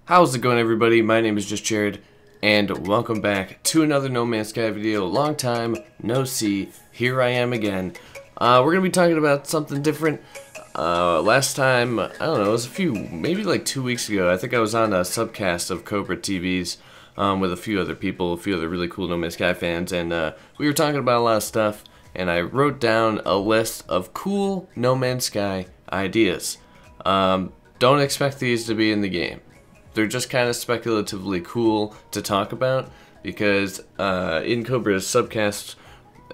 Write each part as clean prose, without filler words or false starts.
How's it going, everybody? My name is JustJarrod, and welcome back to another No Man's Sky video. Long time no see. Here I am again. We're gonna be talking about something different. Last time, I don't know, it was maybe like 2 weeks ago. I think I was on a subcast of Cobra TVs with a few other people, a few other really cool No Man's Sky fans, and we were talking about a lot of stuff. And I wrote down a list of cool No Man's Sky ideas. Don't expect these to be in the game. They're just kind of speculatively cool to talk about because in Cobra's subcast,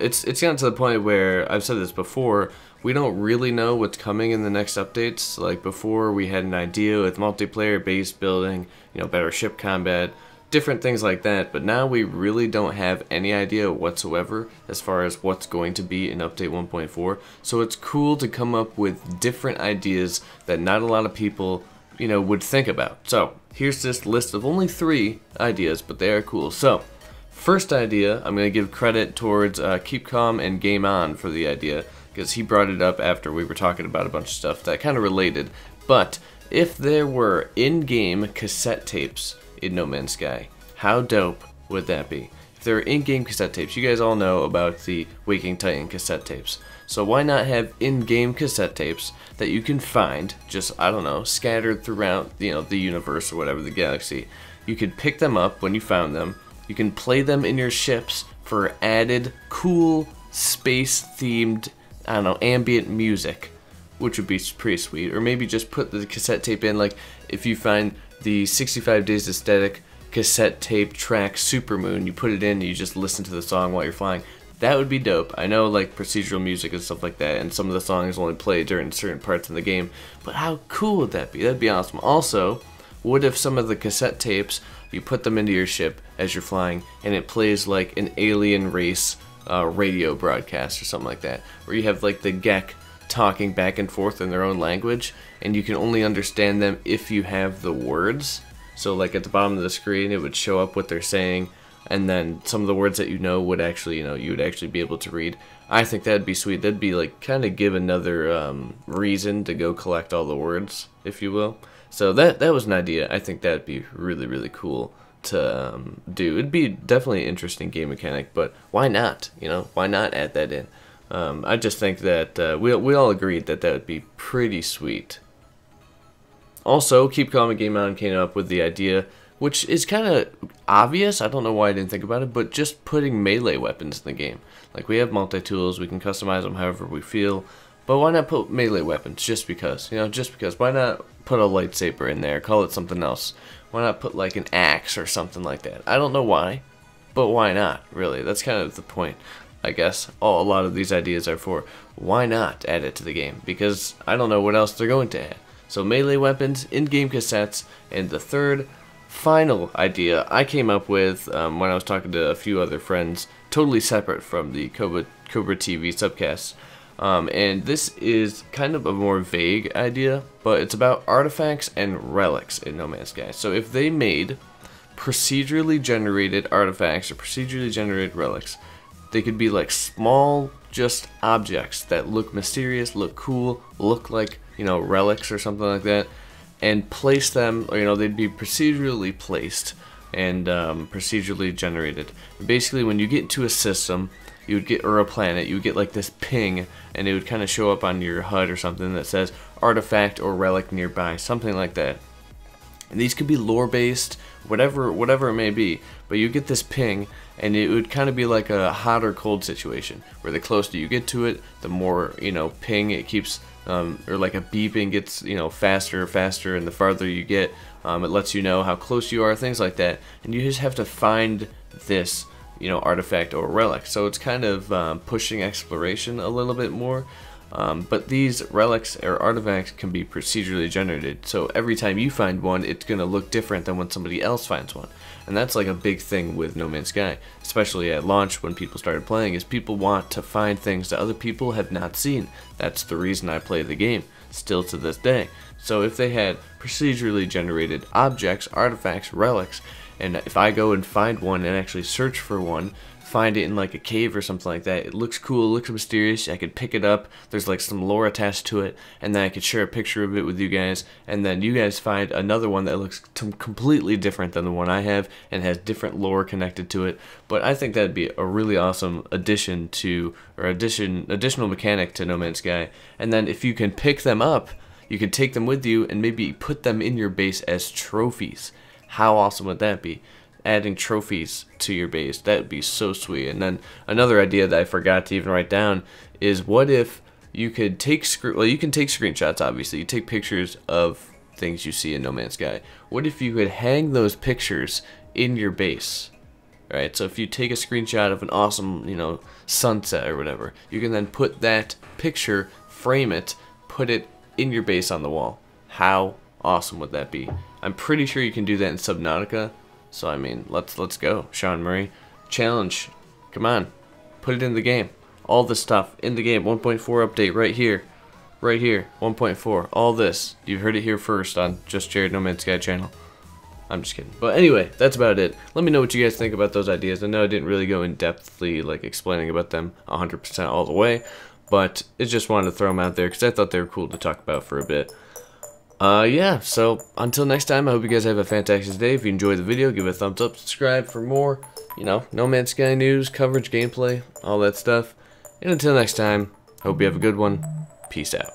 it's gotten to the point where, I've said this before, we don't really know what's coming in the next updates. Like before, we had an idea with multiplayer, base building, better ship combat, different things like that, but now we really don't have any idea whatsoever as far as what's going to be in update 1.4. So it's cool to come up with different ideas that not a lot of people would think about. So here's this list of only 3 ideas, but they are cool. So first idea, I'm going to give credit towards Keep Calm and Game On for the idea, because he brought it up after we were talking about a bunch of stuff that kind of related. But if there were in-game cassette tapes in No Man's Sky, how dope would that be? If there are in-game cassette tapes, you guys all know about the Waking Titan cassette tapes. So why not have in-game cassette tapes that you can find, just, I don't know, scattered throughout, the universe or whatever, the galaxy. You could pick them up when you found them. You can play them in your ships for added cool space-themed, I don't know, ambient music, which would be pretty sweet. Or maybe just put the cassette tape in, like if you find the 65 Days Aesthetic cassette tape track Supermoon, you put it in and you just listen to the song while you're flying. That would be dope. I know, like, procedural music and stuff like that, and some of the songs only play during certain parts in the game, but how cool would that be? That'd be awesome. Also, what if some of the cassette tapes, you put them into your ship as you're flying, and it plays like an alien race radio broadcast or something like that, where you have like the Gek talking back and forth in their own language, and you can only understand them if you have the words. So like at the bottom of the screen, it would show up what they're saying, and then some of the words that would actually, you would actually be able to read. I think that'd be sweet. That'd be like kind of give another reason to go collect all the words, if you will. So that was an idea. I think that'd be really, really cool to do. It'd be definitely an interesting game mechanic, but why not? Why not add that in? I just think that we all agreed that would be pretty sweet. Also, Keep Calm and Game On came up with the idea, which is kind of obvious. I don't know why I didn't think about it, but just putting melee weapons in the game. Like, we have multi-tools, we can customize them however we feel, but why not put melee weapons? Just because, just because. Why not put a lightsaber in there, call it something else? Why not put like an axe or something like that? I don't know why, but why not, really? That's kind of the point, I guess. A lot of these ideas are for, why not add it to the game? Because I don't know what else they're going to add. So melee weapons, in-game cassettes, and the third, final idea I came up with when I was talking to a few other friends, totally separate from the Cobra TV subcasts. And this is kind of a more vague idea, but it's about artifacts and relics in No Man's Sky. So if they made procedurally generated artifacts or procedurally generated relics, they could be like small, just objects that look mysterious, look cool, look like, relics or something like that, and place them, or, they'd be procedurally placed and procedurally generated. Basically, when you get into a system, you would get, or a planet, you would get like this ping, and it would kind of show up on your HUD or something that says artifact or relic nearby, something like that. And these could be lore-based, whatever it may be, but you get this ping, and it would kind of be like a hot or cold situation, where the closer you get to it, the more, ping it keeps, or like a beeping gets, faster, and the farther you get, it lets you know how close you are, things like that, and you just have to find this, artifact or relic. So it's kind of pushing exploration a little bit more. But these relics or artifacts can be procedurally generated, so every time you find one, it's going to look different than when somebody else finds one. And that's like a big thing with No Man's Sky, especially at launch when people started playing, is people want to find things that other people have not seen. That's the reason I play the game, still to this day. So if they had procedurally generated objects, artifacts, relics, and if I go and find one and actually search for one, find it in like a cave or something like that. It looks cool, it looks mysterious. I could pick it up. There's like some lore attached to it, and then I could share a picture of it with you guys, and then you guys find another one that looks completely different than the one I have and has different lore connected to it. But I think that'd be a really awesome addition to, or additional mechanic to No Man's Sky. And then if you can pick them up, you can take them with you and maybe put them in your base as trophies. How awesome would that be? Adding trophies to your base, that would be so sweet. And then another idea that I forgot to even write down is, what if you could take you can take screenshots, obviously. You take pictures of things you see in No Man's Sky. What if you could hang those pictures in your base? Right? So if you take a screenshot of an awesome, sunset or whatever, you can then put that picture, frame it, put it in your base on the wall. How awesome would that be? I'm pretty sure you can do that in Subnautica. So I mean, let's go, Sean Murray. Challenge. Come on. Put it in the game. All this stuff in the game. 1.4 update right here. Right here. 1.4. All this. You've heard it here first on JustJarrod No Man's Sky channel. I'm just kidding. But anyway, that's about it. Let me know what you guys think about those ideas. I know I didn't really go in depthly like explaining about them 100% all the way, but I just wanted to throw them out there because I thought they were cool to talk about for a bit. Yeah, so until next time, I hope you guys have a fantastic day. If you enjoyed the video, give it a thumbs up, subscribe for more, No Man's Sky news, coverage, gameplay, all that stuff. And until next time, hope you have a good one. Peace out.